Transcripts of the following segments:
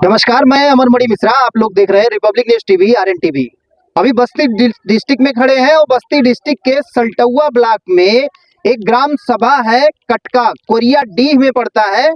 नमस्कार, मैं अमरमणि मिश्रा। आप लोग देख रहे हैं Republic news TV RN TV. अभी बस्ती डिस्ट्रिक्ट में खड़े हैं और बस्ती डिस्ट्रिक्ट के सल्टुआ ब्लॉक में एक ग्राम सभा है। कटका कोरिया डीह में पड़ता है।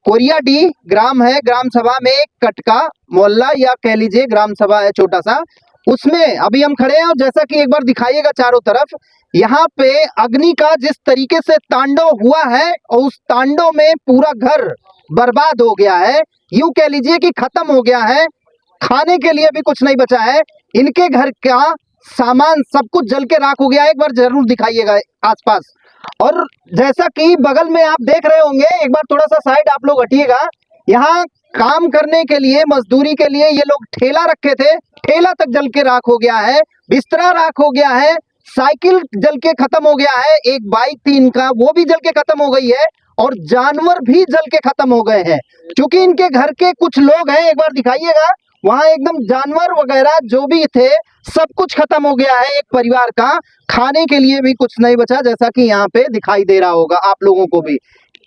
कोरिया डीह ग्राम है। ग्राम सभा में एक कटका मोहल्ला या कह लीजिए ग्राम सभा है छोटा सा, उसमें अभी हम खड़े हैं। और जैसा कि एक बार दिखाइएगा चारों तरफ, यहाँ पे अग्नि का जिस तरीके से तांडव हुआ है और उस तांडव में पूरा घर बर्बाद हो गया है, यूं कह लीजिए कि खत्म हो गया है। खाने के लिए भी कुछ नहीं बचा है। इनके घर का सामान सब कुछ जल के राख हो गया है। एक बार जरूर दिखाइएगा आसपास। और जैसा कि बगल में आप देख रहे होंगे, एक बार थोड़ा सा साइड आप लोग हटिएगा। यहाँ काम करने के लिए, मजदूरी के लिए ये लोग ठेला रखे थे, ठेला तक जल के राख हो गया है। बिस्तरा राख हो गया है। साइकिल जल के खत्म हो गया है। एक बाइक थी इनका, वो भी जल के खत्म हो गई है। और जानवर भी जल के खत्म हो गए हैं। क्योंकि इनके घर के कुछ लोग हैं, एक बार दिखाइएगा, वहां एकदम जानवर वगैरह जो भी थे सब कुछ खत्म हो गया है। एक परिवार का खाने के लिए भी कुछ नहीं बचा, जैसा कि यहाँ पे दिखाई दे रहा होगा आप लोगों को भी।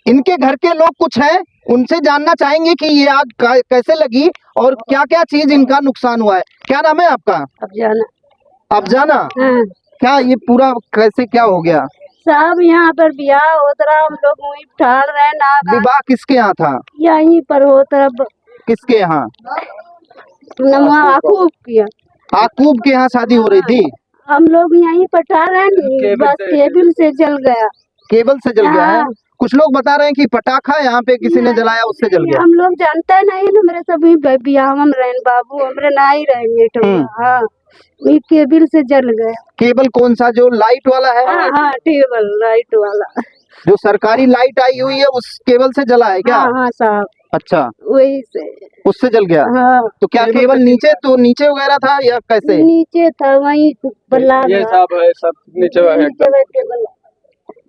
इनके घर के लोग कुछ हैं, उनसे जानना चाहेंगे कि ये आग कैसे लगी और क्या क्या चीज इनका नुकसान हुआ है। क्या नाम है आपका? अफजाना। हाँ। क्या ये पूरा कैसे क्या हो गया? सब यहाँ पर ब्याह होता रहा, हम लोग वहीं ठहर रहे ना। विवाह किसके यहाँ था? यहीं पर होता रहा। किसके यहाँ? आकूब किया। आकूब के यहाँ शादी हो रही थी। हम लोग यहीं पर ठहर रहे, बस केबल से जल गया। केबल से जल गया है। कुछ लोग बता रहे हैं कि पटाखा यहाँ पे किसी ने जलाया, उससे जल गया। हम लोग जानते नहीं, हमारे सभी ब्याह में रहे बाबू, हमारे ना ही रहे। हाँ, ये केबल से जल गया। केबल कौन सा, जो लाइट वाला है? हाँ, टेबल लाइट वाला, जो सरकारी लाइट आई हुई है उस केबल से जला है क्या? हाँ साहब। अच्छा, वही से उससे जल गया। हाँ। तो क्या केबल नीचे, तो नीचे वगैरह था या कैसे? नीचे था, वही ये सब है, सब नीचे है।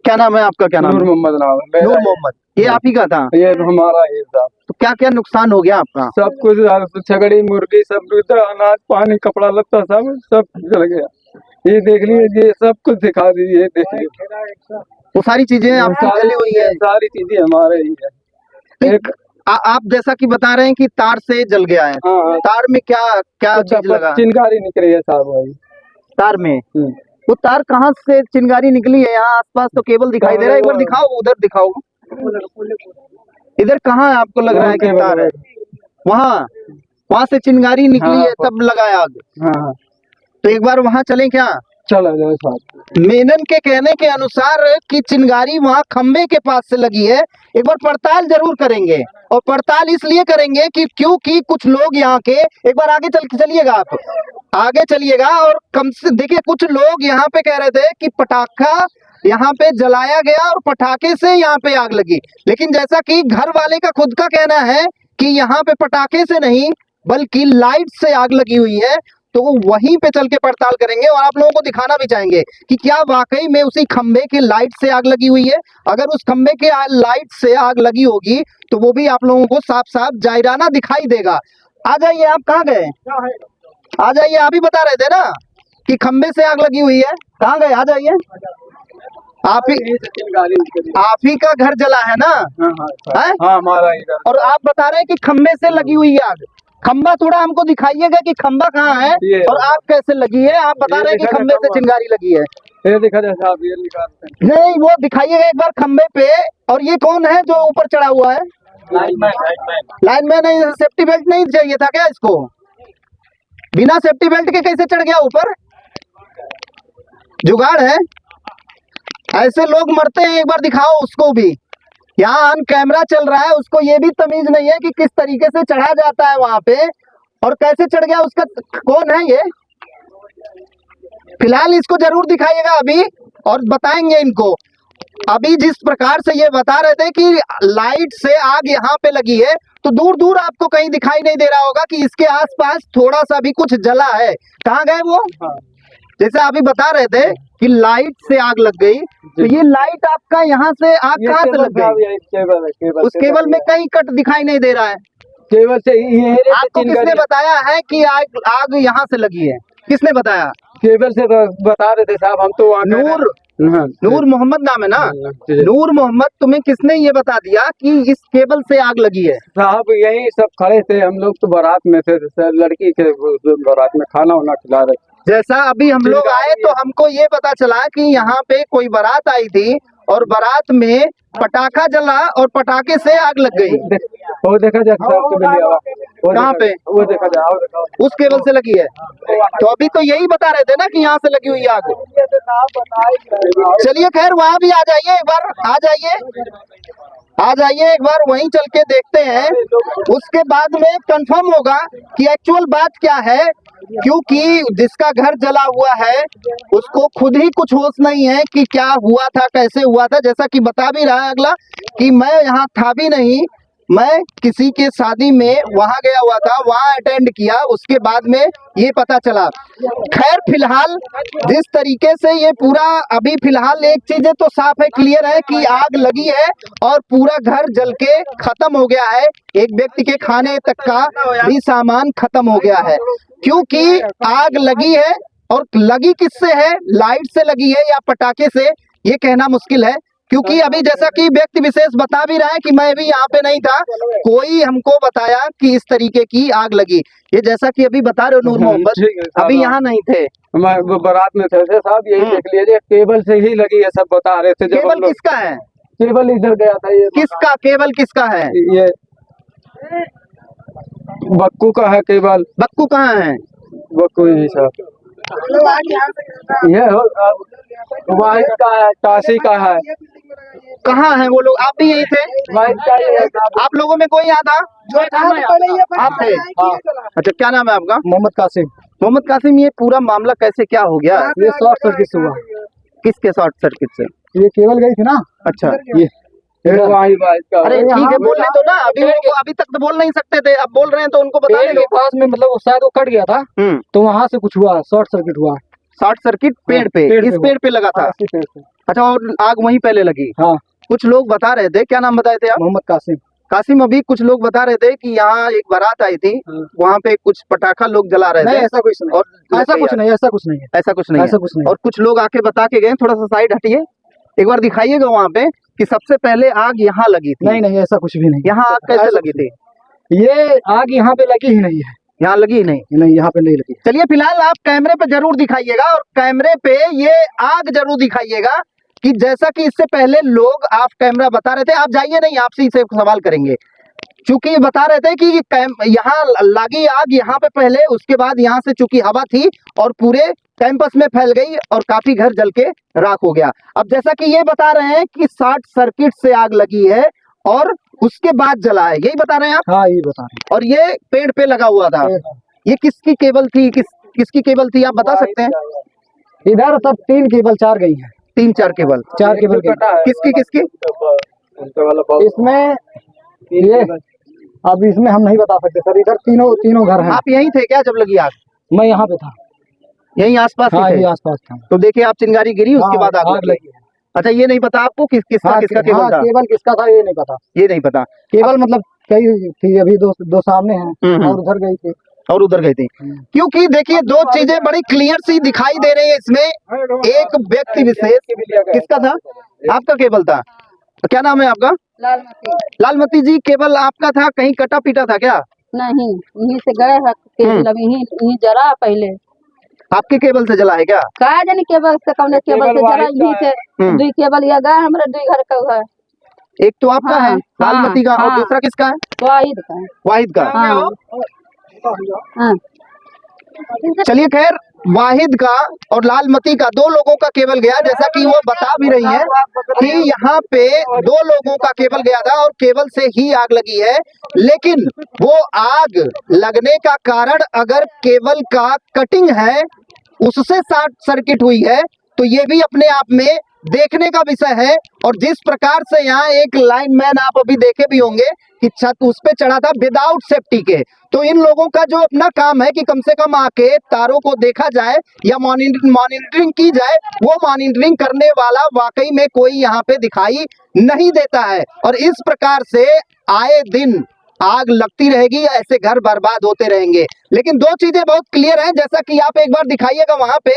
क्या नाम है आपका? क्या नाम? नूर मोहम्मद नाम है। नूर मोहम्मद। ये आप ही का था? ये हमारा ही था। तो क्या क्या नुकसान हो गया आपका? सब कुछ, छगड़ी मुर्गी सब, अनाज पानी कपड़ा लत्ता सब जल गया। ये देख लीजिए, ये सब कुछ दिखा दीजिए, देखिए वो सारी चीजें आपकी जली हुई है। सारी चीजें हमारे ही है। एक आप जैसा कि बता रहे हैं कि तार से जल गया है। हाँ, तार में क्या क्या चीज लगा? चिंगारी निकली है साहब भाई तार में। वो तार कहाँ से चिंगारी निकली है? यहाँ आसपास तो केबल दिखाई दे रहा है। एक बार दिखाओ, उधर दिखाओ। इधर कहाँ है? आपको लग रहा है कि तार है? वहाँ से चिंगारी निकली है, तब लगाया आग। हाँ, तो एक बार वहाँ चलें क्या? चला जाए साहब। मेनन के कहने के अनुसार कि चिंगारी वहाँ खंबे के पास से लगी है। एक बार पड़ताल जरूर करेंगे। और पड़ताल इसलिए करेंगे कि क्योंकि कुछ लोग यहाँ के, एक बार आगे चलिएगा, आप आगे चलिएगा। और कम से देखिए, कुछ लोग यहाँ पे कह रहे थे कि पटाखा यहाँ पे जलाया गया और पटाखे से यहाँ पे आग लगी। लेकिन जैसा कि घर वाले का खुद का कहना है कि यहाँ पे पटाखे से नहीं बल्कि लाइट से आग लगी हुई है, तो वहीं पे चल के पड़ताल करेंगे। और आप लोगों को दिखाना भी चाहेंगे कि क्या वाकई में उसी खंबे के लाइट से आग लगी हुई है। अगर उस खंबे के लाइट से आग लगी होगी तो वो भी आप लोगों को साफ साफ जायराना दिखाई देगा। आ जाइए, आप कहाँ गए? आ जाइए, आप ही बता रहे थे ना कि खंबे से आग लगी हुई है। कहाँ गए? आ जाइए। आप ही का घर जला है ना? हाँ, हमारा ही। और आप बता रहे हैं कि खंबे से लगी हुई है आग। खंबा थोड़ा हमको दिखाइएगा कि खंबा कहाँ है और आग कैसे लगी है। आप बता रहे हैं कि खंबे से चिंगारी लगी है। ये दिखा जाए साहब, ये निकालते हैं। नहीं, वो दिखाइएगा एक बार खंबे पे। और ये कौन है जो ऊपर चढ़ा हुआ है? लाइनमैन है। सेफ्टी बेल्ट नहीं चाहिए था क्या इसको? बिना सेफ्टी बेल्ट के कैसे चढ़ गया ऊपर? जुगाड़ है। ऐसे लोग मरते हैं। एक बार दिखाओ उसको भी। यहाँ ऑन कैमरा चल रहा है, उसको ये भी तमीज नहीं है कि किस तरीके से चढ़ा जाता है वहां पे और कैसे चढ़ गया। उसका कौन है ये? फिलहाल इसको जरूर दिखाइएगा अभी और बताएंगे इनको। अभी जिस प्रकार से ये बता रहे थे कि लाइट से आग यहाँ पे लगी है, तो दूर दूर आपको कहीं दिखाई नहीं दे रहा होगा कि इसके आसपास थोड़ा सा भी कुछ जला है। कहाँ गए वो? जैसे अभी बता रहे थे कि लाइट से आग लग गई, तो ये लाइट आपका यहाँ से आग कहाँ से लग गई? केबल उस केबल में कहीं कट दिखाई नहीं दे रहा है। केबल से आपको किसने बताया है कि आग यहाँ से लगी है? किसने बताया? केबल से बता रहे थे साहब, हम तो नूर मोहम्मद नाम है ना? जी। नूर मोहम्मद, तुम्हें किसने ये बता दिया कि इस केबल से आग लगी है? साहब यही सब खड़े थे, हम लोग तो बारात में थे, लड़की के बारात में खाना वाना खिला रहे थे। जैसा अभी हम लोग आए तो हमको ये पता चला कि यहाँ पे कोई बारात आई थी और बारात में पटाखा जला और पटाखे से आग लग गई। वो देखा जाए साहब के बिल्ली आवा। वो कहाँ देखा- पे? वो देखा जाए, वो देखा जाए। उस केबल से लगी है? तो अभी तो यही बता रहे थे ना कि यहाँ से लगी हुई आग। चलिए खैर, वहां भी आ जाइए एक बार, आ जाइए एक बार, वहीं चल के देखते हैं। उसके बाद में कंफर्म होगा कि एक्चुअल बात क्या है, क्योंकि जिसका घर जला हुआ है उसको खुद ही कुछ होश नहीं है कि क्या हुआ था, कैसे हुआ था। जैसा कि बता भी रहा है अगला कि मैं यहाँ था भी नहीं, मैं किसी के शादी में वहां गया हुआ था, वहां अटेंड किया, उसके बाद में ये पता चला। खैर फिलहाल जिस तरीके से ये पूरा, अभी फिलहाल एक चीजें तो साफ है, क्लियर है कि आग लगी है और पूरा घर जल के खत्म हो गया है। एक व्यक्ति के खाने तक का भी सामान खत्म हो गया है, क्योंकि आग लगी है। और लगी किससे है, लाइट से लगी है या पटाखे से, ये कहना मुश्किल है। क्योंकि अभी जैसा कि व्यक्ति विशेष बता भी रहा है कि मैं भी यहाँ पे नहीं था, कोई हमको बताया कि इस तरीके की आग लगी। ये जैसा कि अभी बता रहे हो नूर मोहम्मद, ठीक है साहब, अभी यहाँ नहीं थे। मैं वो बारात में थे साहब, यही देख लीजिए, केबल से ही लगी है, सब बता रहे थे। जब हम केबल लोग- किसका है? केबल इधर गया था, ये किसका केबल किसका है? ये बक्कू का है केबल। बक्कू कहाँ है? बक्कू ही साहब, ये हो वाहिद का है, काशी का है। कहाँ है वो लोग? आप भी यही थे? वाहिद का ही है साहब। आप लोगों में कोई यहाँ था? आप थे? अच्छा, क्या नाम है आपका? मोहम्मद कासिम। मोहम्मद कासिम, ये पूरा मामला कैसे क्या हो गया? ये शॉर्ट सर्किट से हुआ। किसके शॉर्ट सर्किट से? ये केबल गई थी ना। अच्छा, ये वाहिद का। अरे ठीक है, बोलने दो ना। अभी उनको, अभी तक तो बोल नहीं सकते थे, अब बोल रहे हैं तो उनको बता पेड़ दो। के पास में, मतलब वो शायद वो कट गया था, तो वहाँ से कुछ हुआ, शॉर्ट सर्किट हुआ। शॉर्ट सर्किट पेड़ पे, पेड़ इस पे पेड़ पे लगा था? इसी पेड़ से। अच्छा, और आग वहीं पहले लगी? हाँ, कुछ लोग बता रहे थे, क्या नाम बताए थे आप? मोहम्मद कासिम। कासिम, अभी कुछ लोग बता रहे थे कि यहाँ एक बारात आई थी, वहाँ पे कुछ पटाखा लोग जला रहे नहीं, थे। ऐसा कुछ नहीं, और ऐसा कुछ नहीं, ऐसा कुछ नहीं है, ऐसा कुछ नहीं ऐसा है। कुछ नहीं। और कुछ लोग आके बता के गए, थोड़ा सा साइड हटिए, एक बार दिखाइएगा वहाँ पे कि सबसे पहले आग यहाँ लगी थी। नहीं नहीं, ऐसा कुछ भी नहीं। यहाँ आग कैसे ऐसा लगी थी? ये आग यहाँ पे लगी ही नहीं है। यहाँ लगी ही नहीं। नहीं, यहाँ पे नहीं लगी। चलिए फिलहाल आप कैमरे पे जरूर दिखाइएगा, और कैमरे पे ये आग जरूर दिखाइएगा कि जैसा कि इससे पहले लोग आप कैमरा बता रहे थे। आप जाइए नहीं, आपसे इसे सवाल करेंगे, चूंकि बता रहे थे कि यहाँ लगी आग यहाँ पे पहले, उसके बाद यहाँ से चूंकि हवा थी और पूरे कैंपस में फैल गई और काफी घर जल के राख हो गया। अब जैसा कि ये बता रहे हैं कि शॉर्ट सर्किट से आग लगी है और उसके बाद जला है, यही बता रहे हैं आप? हाँ, ये बता रहे और ये पेड़ पे लगा हुआ था, हैं। ये किसकी केबल थी, किसकी केबल थी, आप बता सकते हैं? इधर सब 3 केबल 4 गई है। 3-4 केबल? 4 केबल गई। किसकी किसकी? इसमें ये, अब इसमें हम नहीं बता सकते सर, इधर तीनों घर हैं। आप यहीं थे क्या जब लगी आग? मैं यहाँ पे था। यहीं आसपास ही हाँ, थे? ये आसपास था। तो देखिए आप, चिंगारी गिरी, उसके हाँ, बाद आग लगी। लगी है। अच्छा, ये नहीं पता आपको किसका हाँ, किसका केबल हाँ, था? केबल किसका था ये नहीं पता। ये नहीं पता। केबल मतलब कई थी, अभी दो सामने हैं और उधर गई थी। और उधर गई थी, क्योंकि देखिए दो चीजें बड़ी क्लियर सी दिखाई दे रही है इसमें। एक व्यक्ति विशेष, किसका था? आपका केबल था? क्या नाम है आपका? लालमती जी, केबल आपका था, कहीं कटा पीटा था क्या? नहीं, यहीं से गए है केबल, अभी यहीं जरा पहले। आपके केबल से जला है क्या? कहा जाने केबल से, कौन केबल से जरा, यहीं से 2 केबल या गए हमारे 2 घर का है। एक तो आपका हाँ, है लालमती का, और हाँ। दूसरा किसका है? वाहिद का। वाहिद का। हाँ, हाँ। चलिए खैर, वाहिद का और लालमती का 2 लोगों का केबल गया, जैसा कि वो बता भी रही है कि यहाँ पे 2 लोगों का केबल गया था और केबल से ही आग लगी है। लेकिन वो आग लगने का कारण अगर केबल का कटिंग है, उससे शॉर्ट सर्किट हुई है, तो ये भी अपने आप में देखने का विषय है। और जिस प्रकार से यहाँ एक लाइनमैन, आप अभी देखे भी होंगे कि छत उस पे चढ़ा था विदाउट सेफ्टी के, तो इन लोगों का जो अपना काम है कि कम से कम आके तारों को देखा जाए या मॉनिटरिंग की जाए, वो मॉनिटरिंग करने वाला वाकई में कोई यहाँ पे दिखाई नहीं देता है। और इस प्रकार से आए दिन आग लगती रहेगी, ऐसे घर बर्बाद होते रहेंगे। लेकिन 2 चीजें बहुत क्लियर हैं, जैसा कि आप एक बार दिखाइएगा, वहां पे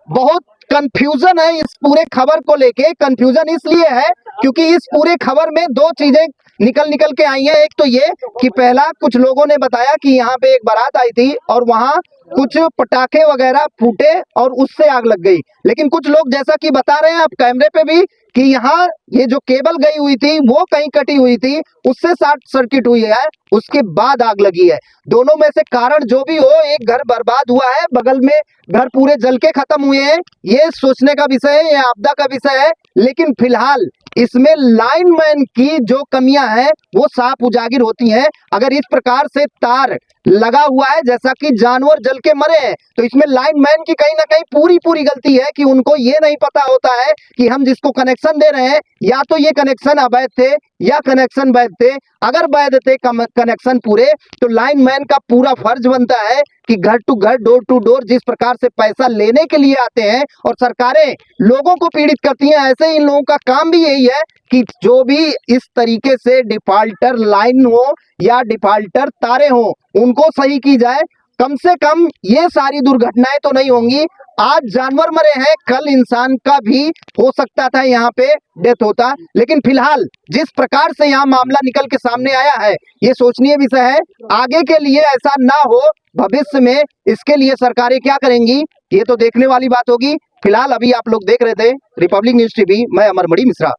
बहुत कंफ्यूजन है इस पूरे खबर को लेके। कंफ्यूजन इसलिए है क्योंकि इस पूरे खबर में दो चीजें निकल के आई हैं। एक तो ये कि पहला कुछ लोगों ने बताया कि यहाँ पे एक बारात आई थी और वहां कुछ पटाखे वगैरह फूटे और उससे आग लग गई। लेकिन कुछ लोग जैसा कि बता रहे हैं आप कैमरे पे भी कि यहाँ ये जो केबल गई हुई थी वो कहीं कटी हुई थी, उससे शॉर्ट सर्किट हुई है, उसके बाद आग लगी है। दोनों में से कारण जो भी हो, एक घर बर्बाद हुआ है, बगल में घर पूरे जल के खत्म हुए हैं। ये सोचने का विषय है, ये आपदा का विषय है। लेकिन फिलहाल इसमें लाइनमैन की जो कमियां हैं वो साफ उजागर होती हैं। अगर इस प्रकार से तार लगा हुआ है जैसा कि जानवर जल के मरे हैं, तो इसमें लाइनमैन की कहीं ना कहीं पूरी गलती है कि उनको ये नहीं पता होता है कि हम जिसको कनेक्शन दे रहे हैं या तो ये कनेक्शन अवैध थे या कनेक्शन वैध थे। अगर वैध थे कनेक्शन पूरे, तो लाइनमैन का पूरा फर्ज बनता है कि घर टू घर, डोर टू डोर जिस प्रकार से पैसा लेने के लिए आते हैं और सरकारें लोगों को पीड़ित करती हैं, ऐसे ही इन लोगों का काम भी यही है कि जो भी इस तरीके से डिफाल्टर लाइन हो या डिफाल्टर तारे हो उनको सही की जाए। कम से कम ये सारी दुर्घटनाएं तो नहीं होंगी। आज जानवर मरे हैं, कल इंसान का भी हो सकता था यहाँ पे डेथ होता। लेकिन फिलहाल जिस प्रकार से यहाँ मामला निकल के सामने आया है, ये सोचनीय विषय है। आगे के लिए ऐसा ना हो भविष्य में, इसके लिए सरकारें क्या करेंगी ये तो देखने वाली बात होगी। फिलहाल अभी आप लोग देख रहे थे रिपब्लिक न्यूज टीवी, मैं अमरमणि मिश्रा।